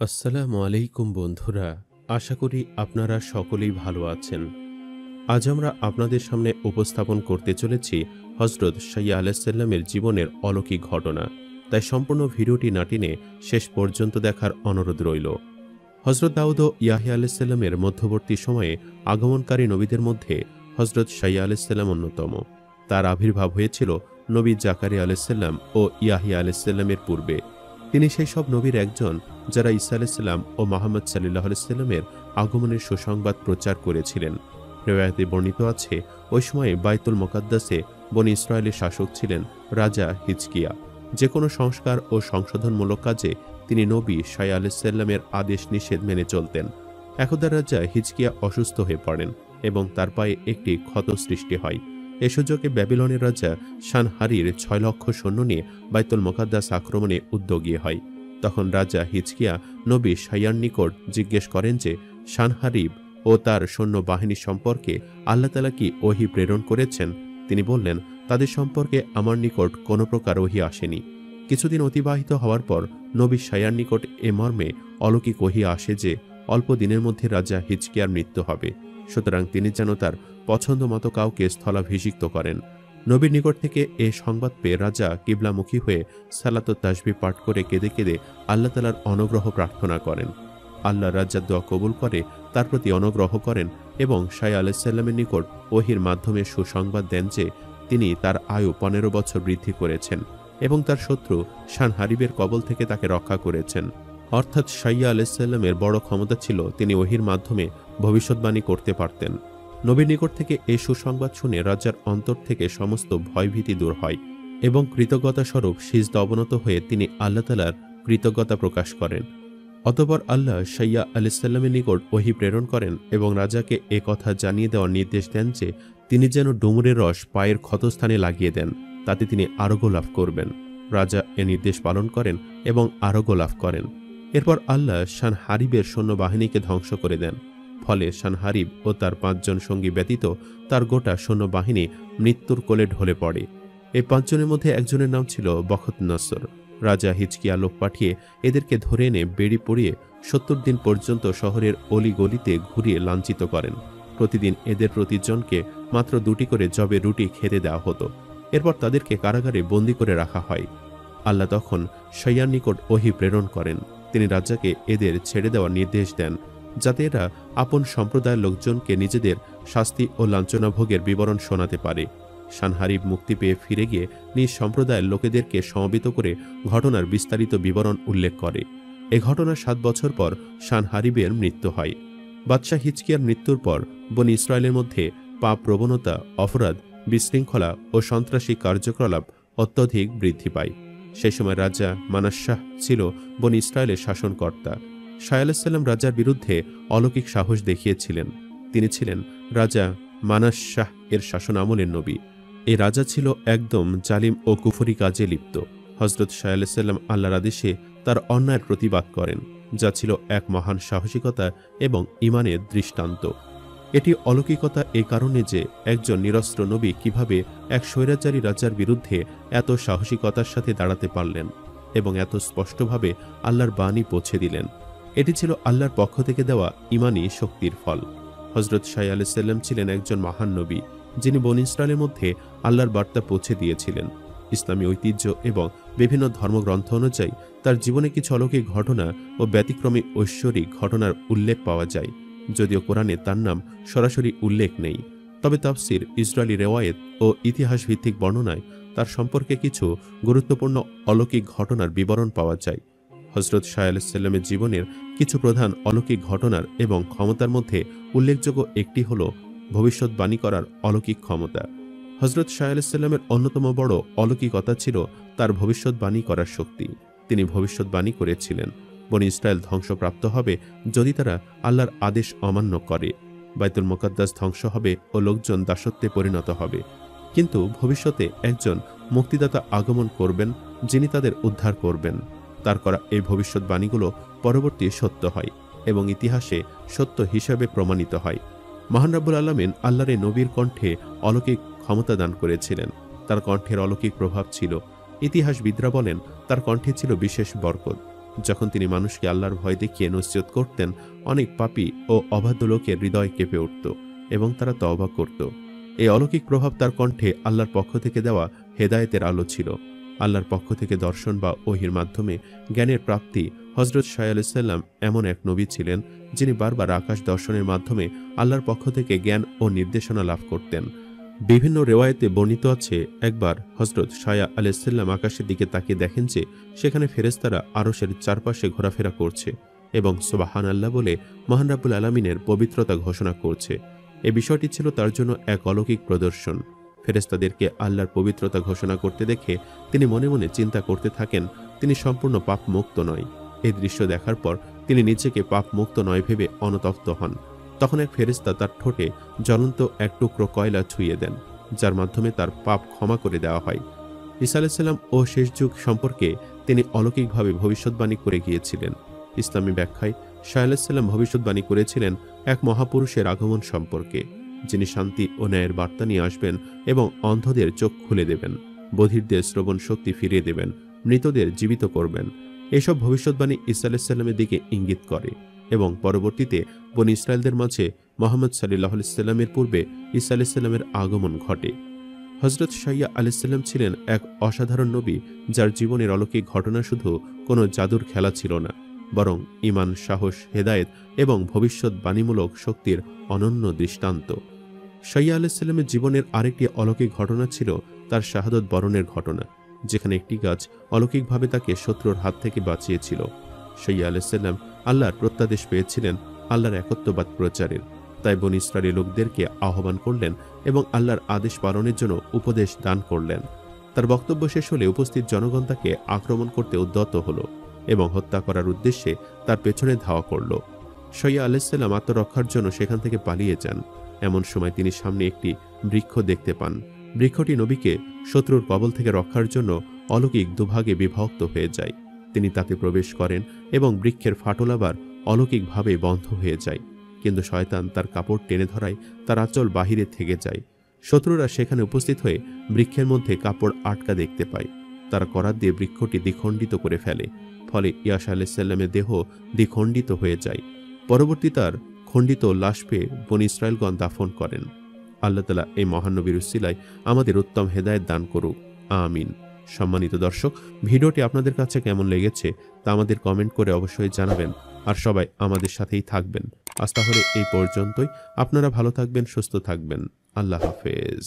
আসসালামু আলাইকুম বন্ধুরা, আশা করি আপনারা সকলেই ভালো আছেন। আজ আমরা আপনাদের সামনে উপস্থাপন করতে চলেছি হজরত সাইয়া আলাইসাল্লামের জীবনের অলৌকিক ঘটনা। তাই সম্পূর্ণ ভিডিওটি না টেনে শেষ পর্যন্ত দেখার অনুরোধ রইল। হজরত দাউদ ও ইয়াহিয়া আলাইসাল্লামের মধ্যবর্তী সময়ে আগমনকারী নবীদের মধ্যে হজরত সাইয়া আলাইসাল্লাম অন্যতম। তার আবির্ভাব হয়েছিল নবী জাকারিয়া আলাইসাল্লাম ও ইয়াহিয়া আলাইসাল্লামের পূর্বে। তিনি সেই সব নবীর একজন যারা ঈসা আলাইসাল্লাম ও মুহাম্মদ সাল্লাল্লাহু আলাইহি ওয়াসাল্লামের আগমনের সুসংবাদ প্রচার করেছিলেন। রিওয়ায়াতে বর্ণিত আছে, ওই সময়ে বাইতুল মুকাদ্দাসে বনী ইসরায়েলের শাসক ছিলেন রাজা হিজকিয়া। যে কোনো সংস্কার ও সংশোধনমূলক কাজে তিনি নবী সাইয়া আলাইসাল্লামের আদেশ নিষেধ মেনে চলতেন। একদা রাজা হিজকিয়া অসুস্থ হয়ে পড়েন এবং তার পায়ে একটি ক্ষত সৃষ্টি হয়। এ সুযোগে ব্যাবিলনের রাজা সানহারির 6 লক্ষ সৈন্য নিয়ে বাইতুল মুকাদ্দাস আক্রমণে উদ্যোগী হয়। তখন রাজা হিজকিয়া নবী সাইয়ার নিকট জিজ্ঞেস করেন যে সানহারিব ও তার সৈন্য বাহিনী সম্পর্কে আল্লাহ তাআলা কি ওহী প্রেরণ করেছেন। তিনি বললেন, তাদের সম্পর্কে আমার নিকট কোনো প্রকার ওহী আসেনি। কিছুদিন অতিবাহিত হওয়ার পর নবী সাইয়ার নিকট এ মর্মে অলৌকিক ওহী আসে যে অল্প দিনের মধ্যে রাজা হিজকিয়ার মৃত্যু হবে, সুতরাং তিনি যেন তার পছন্দ মতো কাউকে স্থলাভিষিক্ত করেন। নবীর নিকট থেকে এ সংবাদ পেয়ে রাজা কিবলামুখী হয়ে সালাত ও তাসবিহ পাঠ করে কেঁদে কেঁদে আল্লাহ তাআলার অনুগ্রহ প্রার্থনা করেন। আল্লাহ রাজার দোয়া কবুল করে তার প্রতি অনুগ্রহ করেন এবং সাইয়া আলাইসাল্লামের নিকট ওহীর মাধ্যমে সুসংবাদ দেন যে তিনি তার আয়ু 15 বছর বৃদ্ধি করেছেন এবং তার শত্রু সানহারিবের কবল থেকে তাকে রক্ষা করেছেন। অর্থাৎ সাইয়া আলাইসাল্লামের বড় ক্ষমতা ছিল, তিনি ওহীর মাধ্যমে ভবিষ্যৎবাণী করতে পারতেন। নবীর নিকট থেকে এই সুসংবাদ শুনে রাজার অন্তর থেকে সমস্ত ভয়ভীতি দূর হয় এবং কৃতজ্ঞতা স্বরূপ সিজদা অবনত হয়ে তিনি আল্লাহ তাআলার কৃতজ্ঞতা প্রকাশ করেন। অতঃপর আল্লাহ সাইয়া আলাইসাল্লামের নিকট ওহী প্রেরণ করেন এবং রাজাকে এ কথা জানিয়ে দেওয়ার নির্দেশ দেন যে তিনি যেন ডুমুরের রস পায়ের ক্ষতস্থানে লাগিয়ে দেন, তাতে তিনি আরোগ্য লাভ করবেন। রাজা এ নির্দেশ পালন করেন এবং আরোগ্য লাভ করেন। এরপর আল্লাহ সানহারিবের সৈন্যবাহিনীকে ধ্বংস করে দেন। ফলে সানহারিব ও তার 5 জন সঙ্গী ব্যতীত তার গোটা সৈন্যবাহিনী মৃত্যুর কোলে ঢলে পড়ে। এই 5 জনের মধ্যে একজনের নাম ছিল বখত নসর। রাজা হিজকিয়া লোক পাঠিয়ে এদেরকে ধরে এনে বেড়ি পরিয়ে 70 দিন পর্যন্ত শহরের অলিগলিতে ঘুরিয়ে লাঞ্ছিত করেন। প্রতিদিন এদের প্রতিজনকে মাত্র 2টি করে জবে রুটি খেতে দেওয়া হতো। এরপর তাদেরকে কারাগারে বন্দী করে রাখা হয়। আল্লাহ তখন সাইয়ার নিকট ওহী প্রেরণ করেন। তিনি রাজাকে এদের ছেড়ে দেওয়ার নির্দেশ দেন, যাতে এরা আপন সম্প্রদায়ের লোকজনকে নিজেদের শাস্তি ও লাঞ্ছনা ভোগের বিবরণ শোনাতে পারে। সানহারিব মুক্তি পেয়ে ফিরে গিয়ে নিজ সম্প্রদায়ের লোকেদেরকে সমবেত করে ঘটনার বিস্তারিত বিবরণ উল্লেখ করে। এ ঘটনার 7 বছর পর সানহারিবের মৃত্যু হয়। বাদশাহ হিজকিয়ার মৃত্যুর পর বনী ইসরায়েলের মধ্যে পাপ প্রবণতা, অপরাধ, বিশৃঙ্খলা ও সন্ত্রাসী কার্যকলাপ অত্যধিক বৃদ্ধি পায়। সেই সময় রাজা মানাস্যাহ ছিল বনী ইসরায়েলের শাসনকর্তা। সাইয়া আলাইসাল্লাম রাজার বিরুদ্ধে অলৌকিক সাহস দেখিয়েছিলেন। তিনি ছিলেন রাজা মানাস্যাহ এর শাসন আমলের নবী। এই রাজা ছিল একদম জালিম ও কুফরি কাজে লিপ্ত। হজরত সাইয়া আলাইসাল্লাম আল্লাহর আদেশে তার অন্যায়ের প্রতিবাদ করেন, যা ছিল এক মহান সাহসিকতা এবং ঈমানের দৃষ্টান্ত। এটি অলৌকিকতা এই কারণে যে একজন নিরস্ত্র নবী কিভাবে এক স্বৈরাচারী রাজার বিরুদ্ধে এত সাহসিকতার সাথে দাঁড়াতে পারলেন এবং এত স্পষ্টভাবে আল্লাহর বাণী পৌঁছে দিলেন। এটি ছিল আল্লাহর পক্ষ থেকে দেওয়া ঈমানি শক্তির ফল। হজরত সাইয়া আলাইসাল্লাম ছিলেন একজন মহান নবী, যিনি বনী ইসরায়েলের মধ্যে আল্লাহর বার্তা পৌঁছে দিয়েছিলেন। ইসলামী ঐতিহ্য এবং বিভিন্ন ধর্মগ্রন্থ অনুযায়ী তার জীবনে কিছু অলৌকিক ঘটনা ও ব্যতিক্রমী ঐশ্বরিক ঘটনার উল্লেখ পাওয়া যায়, যদিও কোরআনে তার নাম সরাসরি উল্লেখ নেই। তবে তাফসির, ইসরায়েলি রেওয়ায়েত ও ইতিহাস ভিত্তিক বর্ণনায় তার সম্পর্কে কিছু গুরুত্বপূর্ণ অলৌকিক ঘটনার বিবরণ পাওয়া যায়। হজরত সাইয়া আলাইসাল্লামের জীবনের কিছু প্রধান অলৌকিক ঘটনার এবং ক্ষমতার মধ্যে উল্লেখযোগ্য একটি হল ভবিষ্যৎবাণী করার অলৌকিক ক্ষমতা। হজরত সাইয়া আলাইসাল্লামের অন্যতম বড় অলৌকিকতা ছিল তার ভবিষ্যৎবাণী করার শক্তি। তিনি ভবিষ্যৎবাণী করেছিলেন বনী ইসরায়েল ধ্বংসপ্রাপ্ত হবে যদি তারা আল্লাহর আদেশ অমান্য করে, বাইতুল মুকাদ্দাস ধ্বংস হবে ও লোকজন দাসত্বে পরিণত হবে। কিন্তু ভবিষ্যতে একজন মুক্তিদাতা আগমন করবেন, যিনি তাদের উদ্ধার করবেন। তার করা এই ভবিষ্যৎবাণীগুলো পরবর্তী সত্য হয় এবং ইতিহাসে সত্য হিসেবে প্রমাণিত হয়। মহান রব্বুল আলামিন আল্লাহর এই নবীর কণ্ঠে অলৌকিক ক্ষমতা দান করেছিলেন। তার কণ্ঠের অলৌকিক প্রভাব ছিল। ইতিহাসবিদরা বলেন তার কণ্ঠে ছিল বিশেষ বরকত। যখন তিনি মানুষকে আল্লাহর ভয় দেখিয়ে নসিহত করতেন, অনেক পাপী ও অবাধ্য লোকের হৃদয় কেঁপে উঠত এবং তারা তওবা করত। এই অলৌকিক প্রভাব তার কণ্ঠে আল্লাহর পক্ষ থেকে দেওয়া হেদায়েতের আলো ছিল। আল্লাহর পক্ষ থেকে দর্শন বা ওহির মাধ্যমে জ্ঞানের প্রাপ্তি। হযরত শাহ আলাইহিস সালাম এমন এক নবী ছিলেন যিনি বারবার আকাশ দর্শনের মাধ্যমে আল্লাহর পক্ষ থেকে জ্ঞান ও নির্দেশনা লাভ করতেন। বিভিন্ন রেওয়ায়েতে বর্ণিত আছে, একবার হযরত শাহ আলাইহিস সালাম আকাশের দিকে তাকিয়ে দেখেন যে সেখানে ফেরেশতারা আরশের চারপাশে ঘোরাফেরা করছে এবং সুবহানাল্লাহ বলে মহান রাব্বুল আলামিনের পবিত্রতা ঘোষণা করছে। এই বিষয়টি ছিল তার জন্য এক অলৌকিক প্রদর্শন। ফেরেশতাদেরকে আল্লাহর পবিত্রতা ঘোষণা করতে দেখে তিনি মনে মনে চিন্তা করতে থাকেন, তিনি সম্পূর্ণ পাপ মুক্ত নয়। এই দৃশ্য দেখার পর তিনি নিজেকে পাপ মুক্ত নয় ভেবে অনুতপ্ত হন। তখন এক ফেরেশতা তার ঠোঁটে জ্বলন্ত এক টুকরো কয়লা ছুঁয়ে দেন, যার মাধ্যমে তার পাপ ক্ষমা করে দেওয়া হয়। ঈসা আলাইহিস সালাম ও শেষ যুগ সম্পর্কে তিনি অলৌকিকভাবে ভবিষ্যৎবাণী করে গিয়েছিলেন। ইসলামী ব্যাখ্যায় শাহ আলাইহিস সালাম ভবিষ্যৎবাণী করেছিলেন এক মহাপুরুষের আগমন সম্পর্কে, যিনি শান্তি ও ন্যায়ের বার্তা নিয়ে আসবেন এবং অন্ধদের চোখ খুলে দেবেন, বধিরদের শ্রবণ শক্তি ফিরিয়ে দেবেন, মৃতদের জীবিত করবেন। এসব ভবিষ্যৎবাণী ঈসা আলাইহিস সালামের দিকে ইঙ্গিত করে এবং পরবর্তীতে বনী ইসরায়েলদের মাঝে মুহাম্মদ সাল্লাল্লাহু আলাইহি সাল্লামের পূর্বে ঈসা আলাইহিস সালামের আগমন ঘটে। হযরত শাহ আলাইহিস সালাম ছিলেন এক অসাধারণ নবী, যার জীবনের অলৌকিক ঘটনা শুধু কোনো জাদুর খেলা ছিল না, বরং ঈমান, সাহস, হেদায়েত এবং ভবিষ্যৎবাণীমূলক শক্তির অনন্য দৃষ্টান্ত। শাহ আলাইহিস সালামের জীবনের আরেকটি অলৌকিক ঘটনা ছিল তার শাহাদত বরণের ঘটনা, যেখানে একটি গাছ অলৌকিকভাবে তাকে শত্রুর হাত থেকে বাঁচিয়েছিল। শাহ আলাইহিস সালাম আল্লাহর প্রত্যাদেশ পেয়েছিলেন আল্লাহর একত্ববাদ প্রচারের, তাই বনী ইসরায়েলের লোকদেরকে আহ্বান করলেন এবং আল্লাহর আদেশ পালনের জন্য উপদেশ দান করলেন। তার বক্তব্য শেষ হলে উপস্থিত জনগণ তাকে আক্রমণ করতে উদ্যত হল এবং হত্যা করার উদ্দেশ্যে তার পেছনে ধাওয়া করল। শাহ আলাইহিস সালাম আত্মরক্ষার জন্য সেখান থেকে পালিয়ে যান। এমন সময় তিনি সামনে একটি বৃক্ষ দেখতে পান। বৃক্ষটি নবীকে শত্রুর কবল থেকে রক্ষার জন্য অলৌকিক দুভাগে বিভক্ত হয়ে যায়। তিনি তাতে প্রবেশ করেন এবং বৃক্ষের ফাটল আবার অলৌকিকভাবে বন্ধ হয়ে যায়, কিন্তু শয়তান তার কাপড় টেনে ধরায় তার আঁচল বাহিরে থেকে যায়। শত্রুরা সেখানে উপস্থিত হয়ে বৃক্ষের মধ্যে কাপড় আটকা দেখতে পায়। তারা করাত দিয়ে বৃক্ষটি দ্বিখণ্ডিত করে ফেলে, ফলে ইয়াসা আলাইহিস সালামের দেহ দ্বিখণ্ডিত হয়ে যায়। পরবর্তী তার খণ্ডিত লাশ পেয়ে বনী ইসরায়েলগণ দাফন করেন। আল্লাহ তাআলা এই মহানবীর উসিলায় আমাদের উত্তম হেদায়েত দান করুক, আমিন। সম্মানিত দর্শক, ভিডিওটি আপনাদের কাছে কেমন লেগেছে তা আমাদের কমেন্ট করে অবশ্যই জানাবেন, আর সবাই আমাদের সাথেই থাকবেন। আজ তাহলে এই পর্যন্তই। আপনারা ভালো থাকবেন, সুস্থ থাকবেন। আল্লাহ হাফেজ।